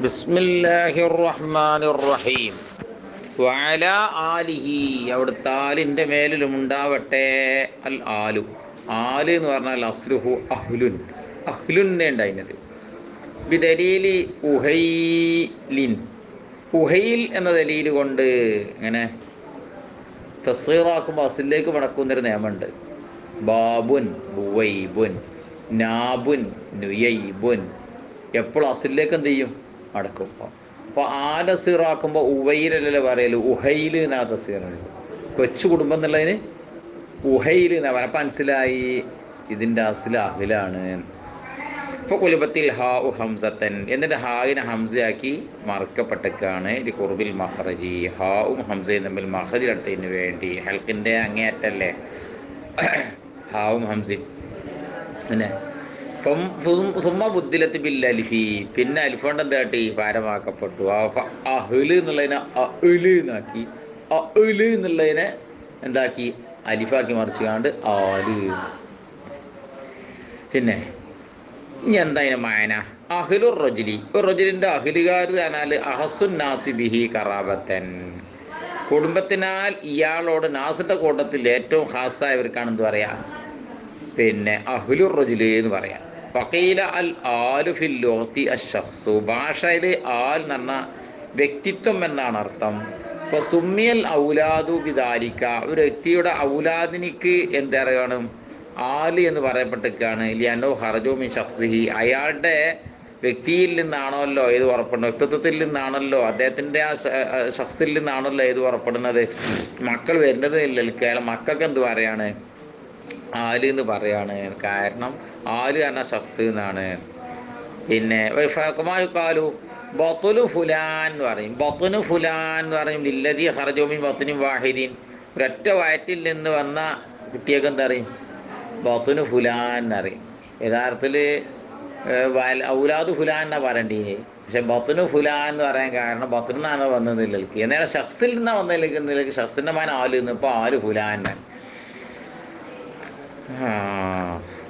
ബിസ്മില്ലാഹിർ റഹ്മാനിർ റഹീം. വഅല ആലിഹി, അവിടുത്തെ ആലിൻ്റെ മേലിലും ഉണ്ടാവട്ടെ. അൽ ആലു, ആല് എന്ന് പറഞ്ഞാൽ അസ്ലുഹു അഹ്ലുൻ, അഹ്ലുന്നെ ഉണ്ടായിരുന്നത്. ബിദലീലി ഉഹൈലിൻ, ഉഹൈൽ എന്ന ദലീൽ കൊണ്ട് ഇങ്ങനെ തസ്സീറാക്കുമ്പോൾ അസിലേക്ക് മടക്കുന്നൊരു നിയമമുണ്ട്. ബാബുൻ ബുവൈബുൻ, നാബുൻ നുയൈബുൻ, എപ്പോഴും അസിലേക്ക് എന്ത് ചെയ്യും? മടക്കും. അപ്പോൾ ആ തസ്സീറാക്കുമ്പോൾ ഉവൈലല്ലേ പറയല്, ഉഹൈൽ എന്നാ തസ്സീറുണ്ട്. കൊച്ചു കുടുംബം എന്നുള്ളതിന് ഉഹൈൽ എന്നാ പറയാം. അപ്പം മനസ്സിലായി ഇതിൻ്റെ അസിൽ അഹിലാണ്. ഇപ്പോൾ കുലുബത്തിൽ ഹാ ഉ ഹംസത്തൻ, എന്നിട്ട് ഹായിനെ ഹംസയാക്കി മറക്കപ്പെട്ടേക്കാണ്. ഇത് കുർബിൽ മഹ്റജി, ഹാവും ഹംസയും തമ്മിൽ മഹ്റജിലെടുത്തതിന് വേണ്ടി. ഹൽക്കിൻ്റെ അങ്ങേയറ്റല്ലേ ഹാവും ഹംസി. പിന്നെ സുമ്മ ബുദ്ധിലത്ത് ബിൽ അലിഫി, പിന്നെ അലിഫോണ്ട് എന്താട്ടി പാരമാക്കപ്പെട്ടു. അഹ്ല് എന്നുള്ളതിനെ അഹ്ല് എന്നാക്കി, അഹ്ല് എന്നുള്ളതിനെ എന്താക്കി അലിഫാക്കി മറിച്ചുകൊണ്ട് ആല്. പിന്നെ ഇനി എന്താ അതിന് മായന? അഹ്ലുർ റജുലി, ഒരു റജുലിൻ്റെ അഹ്ലുകാർ പറഞ്ഞാൽ അഹസുൻ നാസി ബിഹി കറാബത്തൻ, കുടുംബത്തിനാൽ ഇയാളോട് നാസിൻ്റെ കൂട്ടത്തിൽ ഏറ്റവും ഹാസായവർക്കാണ് എന്ത് പറയാ, പിന്നെ അഹ്ലുർ റജുലി എന്ന് പറയാം. ഫഖീല അൽ ആലു ഫിൽ ലുഗത്തി അഷ്ഖ്സു, ഭാഷയിൽ ആൽ എന്ന് പറഞ്ഞാൽ വ്യക്തിത്വം എന്നാണ് അർത്ഥം. ഇപ്പോൾ സുമ്മിയൽ ഔലാദു ബിദാലിക, ഒരു വ്യക്തിയുടെ ഔലാദിനിക്ക് എന്തറിയാണ് ആല് എന്ന് പറയപ്പെട്ടിരിക്കുകയാണ്. ലിയന്നോ ഹർജു മിൻ ഷഖ്സിഹി, അയാളുടെ വ്യക്തിയിൽ നിന്നാണല്ലോ ഏത് പുറപ്പെടുന്നത്, വ്യക്തിത്വത്തിൽ നിന്നാണല്ലോ, അദ്ദേഹത്തിൻ്റെ ആ ഷഖ്സിൽ നിന്നാണല്ലോ ഏത് പുറപ്പെടുന്നത്. മക്കൾ വരുന്നത് ഇല്ലല്ലോ, കേവലം മക്കൾക്ക് എന്ത് പറയാണ്, ആല് എന്ന് പറയാണ്. കാരണം ആല് എന്ന ഷഖ്സ് എന്നാണ്. പിന്നെ കാലു ബത്തുലു ഫുലാൻ എന്ന് പറയും. ബത്തുനു ഫുലാൻ എന്ന് പറയും ലില്ലദി ഖറജുമിൻ ബത്തുനിൻ വാഹിദിൻ, ഒരൊറ്റ വയറ്റിൽ നിന്ന് വന്ന കുട്ടിയൊക്കെ എന്താ പറയും, ബത്തുനു ഫുലാൻ എന്നറിയും. യഥാർത്ഥത്തിൽ ഔലാദ് ഫുലാൻ എന്നാണ് പറയേണ്ടത്. പക്ഷെ ബത്തുനു ഫുലാൻ എന്ന് പറയാൻ കാരണം ബത്തുനിൽ നിന്നാണ് വന്നതിലേക്ക്, എന്നാൽ ഷഖ്സിൽ നിന്നാണ് വന്നതിലേക്ക് ഷഖ്സിൻ്റെ മാൻ ആല് നിന്ന്, ഇപ്പോൾ ആല് ഫുലാൻ.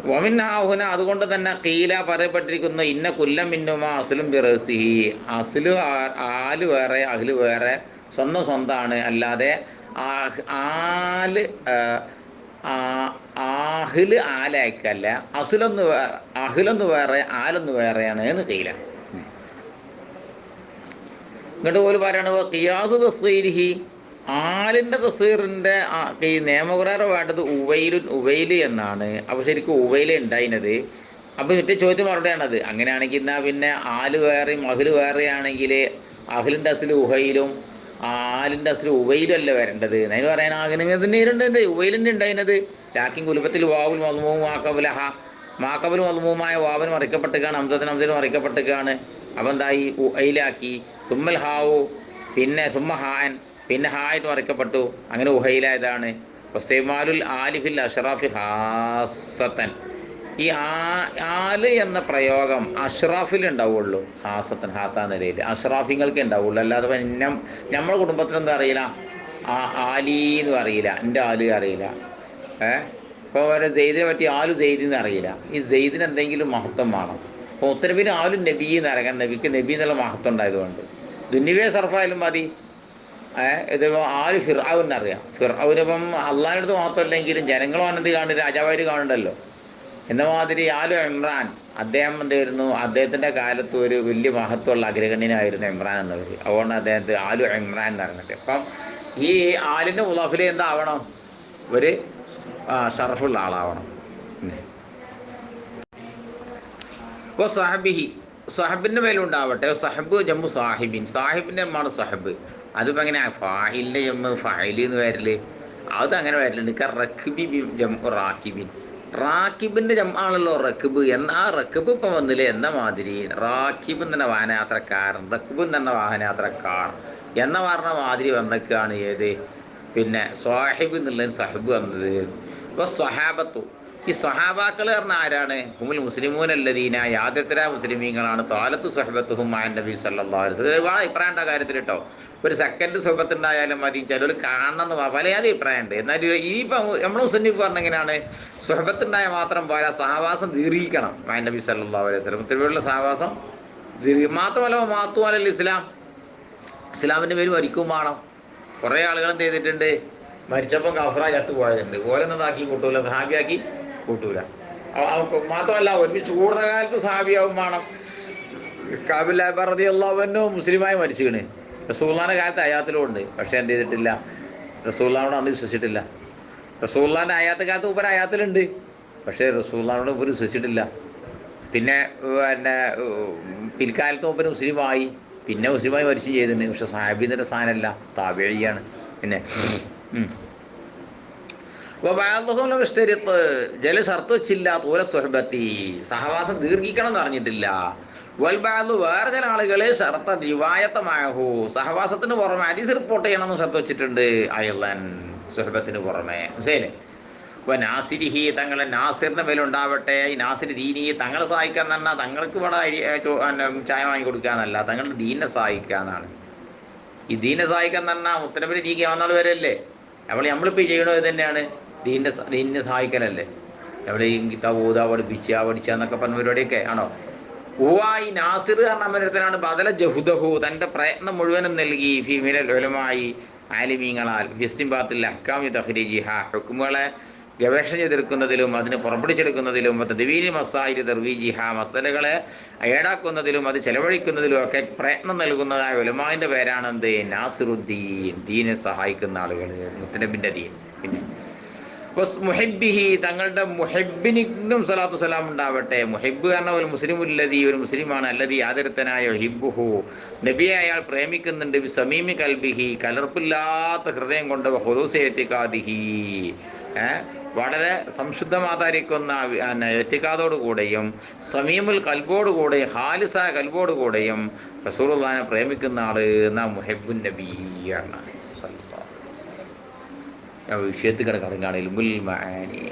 വമിൻഹാഹുന, അതുകൊണ്ട് തന്നെ കീല പറയപ്പെട്ടിരിക്കുന്നു, ഇന്ന കുല്ലം മിന്നുമ അസ്ലും ബിറസിഹി, അസ്ലു ആല് വേറെ അഹ്ല് വേറെ, സ്വന്തം സ്വന്തമാണ്. അല്ലാതെ ആല് ആഹ്ല് ആലാക്കല്ല. അസ്ലൊന്ന് വേറെ അഹ്ലൊന്ന് വേറെ ആലൊന്ന് വേറെയാണ് എന്ന് കീല. ഇങ്ങോട്ട് പോലും പറയണ ഖിയാസു തസ്സീരിഹി, ആലിൻ്റെ തസ്സീറിൻ്റെ ഈ നിയമപ്രകാരം വേണ്ടത് ഉവൈലുൻ ഉവൈല് എന്നാണ്. അപ്പോൾ ശരിക്കും ഉവൈല് ഉണ്ടായിരുന്നത്. അപ്പോൾ മറ്റേ ചോദ്യം മറുപടിയാണത്. അങ്ങനെയാണെങ്കിൽ എന്നാൽ പിന്നെ ആല് വേറെയും അഹ്ല് വേറെയാണെങ്കിൽ അഹ്ലിൻ്റെ അസ്ല് ഉഹൈലും ആലിൻ്റെ അസ്ല് ഉവൈലും അല്ലേ വരേണ്ടത്. അതിന് പറയാൻ അങ്ങനെ തന്നെയുണ്ട് ഉവൈലിൻ്റെ ഉണ്ടായിരുന്നത്. ലാക്കിൻ കുലുബത്തിൽ വാവുൽ മദ്മൂം മാക്കബുലഹ, മാക്കബുൽ മദ്മൂമായ വാവിന് മറിക്കപ്പെട്ടേക്കാണ്, ഹംസത്തിന് മറിക്കപ്പെട്ടേക്കാണ്. അപ്പോൾ എന്തായി, ഉഹൈലാക്കി. സുമ്മൽ ഹാവു, പിന്നെ സുമ്മ ഹാൻ, പിന്നെ ഹായിട്ട് മറിക്കപ്പെട്ടു. അങ്ങനെ ഉഹൈലായതാണ്. ഇസ്തിമാലുൽ ആലിഫിൽ അഷ്റാഫി ഹാസത്തൻ, ഈ ആല് എന്ന പ്രയോഗം അഷ്റാഫിൽ ഉണ്ടാവുള്ളൂ. ഹാസത്തൻ, ഹാസ നിലയിൽ അഷ്റാഫിങ്ങൾക്ക് ഉണ്ടാവുള്ളൂ. അല്ലാതെ നമ്മുടെ കുടുംബത്തിനൊന്നും അറിയില്ല, ആലി എന്ന് അറിയില്ല, എൻ്റെ ആല് അറിയില്ല. ഇപ്പോൾ ഓരോ സെയ്ദിനെ പറ്റി ആലു സെയ്ദിന്ന് അറിയില്ല. ഈ സെയ്ദിന് എന്തെങ്കിലും മഹത്വം വേണം. അപ്പോൾ ഉത്തരവിന് ആലു നബി എന്ന് അറിയാം, നബിക്ക് നബി എന്നുള്ള മഹത്വം ഉണ്ടായതുകൊണ്ട്. ദുന്യവേ സർഫായാലും മതി. ഇതിപ്പോൾ ആല് ഫിർഔൻ അറിയാം. ഫിർഔനിപ്പം അള്ളാഹിൻ്റെ അടുത്ത് മാത്രമല്ലെങ്കിലും ജനങ്ങളും അനന്ത് കാണും, രാജാവായിട്ട് കാണുന്നുണ്ടല്ലോ. എന്ന മാതിരി ആലു ഇമ്രാൻ, അദ്ദേഹം എന്തായിരുന്നു, അദ്ദേഹത്തിൻ്റെ കാലത്ത് ഒരു വലിയ മഹത്വമുള്ള അഗ്രഗണ്യനായിരുന്നു ഇമ്രാൻ എന്നവർ. അതുകൊണ്ട് അദ്ദേഹത്തെ ആലു ഇമ്രാൻ എന്ന് പറയുന്നത്. അപ്പം ഈ ആലിൻ്റെ മുളഫിൽ എന്താവണം, ഒരു ഷറഫുള്ള ആളാവണം. ഇപ്പോൾ സഹബിഹി, സഹബിൻ്റെ മേലുണ്ടാവട്ടെ. സഹബ് ജമ്മു സാഹിബിൻ, സാഹിബിൻ്റെ അമ്മാണ് സഹബ്. അതിപ്പോൾ എങ്ങനെ ഫാഹിലിൻ്റെ ജമ്മു ഫാഹിൽ എന്ന് വരല്, അതങ്ങനെ വരലുണ്ട്. റഖ്ബി ജമ്മു റാക്കിബിൻ, റാക്കിബിൻ്റെ ജമ്മാണല്ലോ റഖ്ബ്. ആ റഖ്ബ് ഇപ്പം വന്നില്ലേ എന്ന മാതിരി റാക്കിബ് തന്നെ വാഹനയാത്രക്കാരൻ, റഖ്ബ് തന്നെ വാഹനയാത്രക്കാർ എന്ന പറഞ്ഞ മാതിരി വന്നൊക്കെയാണ് ഏത്, പിന്നെ സ്വാഹിബ് എന്നുള്ളതിന് സഹബ് വന്നത്. ഇപ്പോൾ സ്വഹാബത്തു, ഈ സ്വഹാബാക്കൾ പറഞ്ഞാൽ ആരാണ്? ഹുമുൽ മുസ്ലിമൂൻ അല്ലദീന, യാദത്തര മുസ്ലിമീങ്ങളാണ്. താലത്ത് സ്വഹബത്തുഹും മഅൻ നബി സല്ലല്ലാഹു അലൈഹി വസല്ലം. ഒരുപാട് അഭിപ്രായമുണ്ട് കാര്യത്തിൽ കേട്ടോ. ഒരു സെക്കൻഡ് സ്വഹബത്തുണ്ടായാലും മതി, ചിലർ കാണണം എന്ന് പലയാതെ അഭിപ്രായമുണ്ട്. എന്നാൽ ഇനിയിപ്പോൾ നമ്മുടെ മുസ്ലിം പറഞ്ഞെങ്ങനെയാണ്, സ്വഹബത്തുണ്ടായാൽ മാത്രം പോരാ, സഹവാസം ദീർഘിക്കണം. മഅൻ നബി സല്ലല്ലാഹു അലൈഹി വസല്ലം, തിരുവള്ള സഹവാസം മാത്രമല്ല മാത്തുവാലൽ ഇസ്ലാം, ഇസ്ലാമിൻ്റെ പേര് മരിക്കും വേണം. കുറേ ആളുകൾ എന്ത് ചെയ്തിട്ടുണ്ട്, മരിച്ചപ്പോൾ കഫറായി ചത്ത് പോയതുണ്ട്. ഓരോന്നതാക്കി കൂട്ടൂല, സഹാബിയാക്കി കൂട്ടൂല. മാത്രമല്ല ഒരുമിച്ച് കൂടുന്ന കാലത്ത് സഹാബിയാവും വേണം. റളിയല്ലാഹു മുസ്ലിമായി മരിച്ചിക്കണ്. റസൂലുള്ളാഹിന്റെ കാലത്ത് അയാത്തിലും ഉണ്ട്, പക്ഷെ എന്ത് ചെയ്തിട്ടില്ല, റസൂലുള്ളാഹിനോട് അന്ന് വിശ്വസിച്ചിട്ടില്ല. റസൂലുള്ളാഹിന്റെ അയാത്ത കാലത്ത് ഉപര അയാത്തിലുണ്ട്, പക്ഷേ റസൂലുള്ളാഹിനോട് ഉപരി വിശ്വസിച്ചിട്ടില്ല. പിന്നെ പിൽക്കാലത്ത് മൂപ്പര് മുസ്ലിമായി, പിന്നെ മുസ്ലിമായി മരിച്ചു ചെയ്തിട്ടുണ്ട്. പക്ഷെ സഹാബീന്റെ സ്ഥാനമല്ല, താബിഈയാണ്. പിന്നെ ജല ഷർത്ത് വെച്ചില്ല, തൂല സുഹബത്തി, സഹവാസം ദീർഘിക്കണം എന്ന് പറഞ്ഞിട്ടില്ല. വൽബാദു, വേറെ ചില ആളുകള് ഷർത്ത റിവായത്തമാഹു, സഹവാസത്തിന് പുറമെ ഹദീസ് റിപ്പോർട്ട് ചെയ്യണമെന്ന് ഷർത്ത് വെച്ചിട്ടുണ്ട്. അയലൻ സുഹബത്തിന് പുറമെ ശരി. നാസിരിഹി, തങ്ങളെ നാസിറിന്റെ മേലുണ്ടാവട്ടെ. ഈ നാസിരി ദീനി, തങ്ങളെ സഹായിക്കാൻ തന്നെ, തങ്ങൾക്ക് ഇവിടെ ചായ വാങ്ങി കൊടുക്കാന്നല്ല, തങ്ങളുടെ ദീനെ സഹായിക്കാന്നാണ്. ഈ ദീനെ സഹായിക്കാൻ തന്നെ മുത്തനബിന് നീക്കി വന്നാൾ വരല്ലേ. നമ്മളിപ്പോൾ ചെയ്യണത് ഇത് തന്നെയാണ്, ദീനിനെ സഹായിക്കലല്ലേ. എവിടെയും കിതാബ് ഓതാ പഠിച്ച എന്നൊക്കെ പറഞ്ഞ പരിപാടിയൊക്കെ ആണോ. ഈ നാസിർ പറഞ്ഞ ബദല ജഹുദഹു, തൻ്റെ പ്രയത്നം മുഴുവനും നൽകി ഫീമിനൽ ഉലമായി ആലിമീങ്ങളാൽ ഫിസ്തിംബാത്തിൽ അഹ്കാമി തഖ്രീജിഹ, ഹുക്മുകളെ ഗവേഷണം ചെയ്തെടുക്കുന്നതിലും അതിനെ പുറപ്പെടുവിച്ചെടുക്കുന്നതിലും തദ്വീനി മസായിരി തർവീജിഹ, മസലകളെ ഏടാക്കുന്നതിലും അത് ചെലവഴിക്കുന്നതിലും ഒക്കെ പ്രയത്നം നൽകുന്നതായ ഉലമാവിൻ്റെ പേരാണ് എന്ത്, നാസിറുദ്ദീൻ, ദീനെ സഹായിക്കുന്ന ആളുകൾ, മുത്തനബിൻ്റെ ദീൻ. പിന്നെ മുഹിബ്ബിഹി, തങ്ങളുടെ മുഹിബ്ബിനും സ്വലാത്തു സലാം ഉണ്ടാവട്ടെ. മുഹിബ്ബ് കാരണം ഒരു മുസ്ലിമുല്ലതി, ഒരു മുസ്ലിമാണ്, അല്ലതി ആദരത്തനായ ഹിബ്ബുഹു, നബിയെ അയാൾ പ്രേമിക്കുന്നുണ്ട്. സമീമി കൽബിഹി, കലർപ്പില്ലാത്ത ഹൃദയം കൊണ്ട്, ഹുറൂസ എത്തിക്കാദിഹി, വളരെ സംശുദ്ധമാതായിരിക്കുന്ന എത്തിക്കാതോടുകൂടെയും സമീമുൽ കൽബോടുകൂടെയും ഹാലിസായ കൽബോടുകൂടെയും റസൂലുള്ളാഹിനെ പ്രേമിക്കുന്ന ആള് എന്നാ മുഹിബ്ബുൻ നബിയാണ്. വിഷയത്തിൽ കിടക്കുകയാണെങ്കിൽ മുൽ മആനി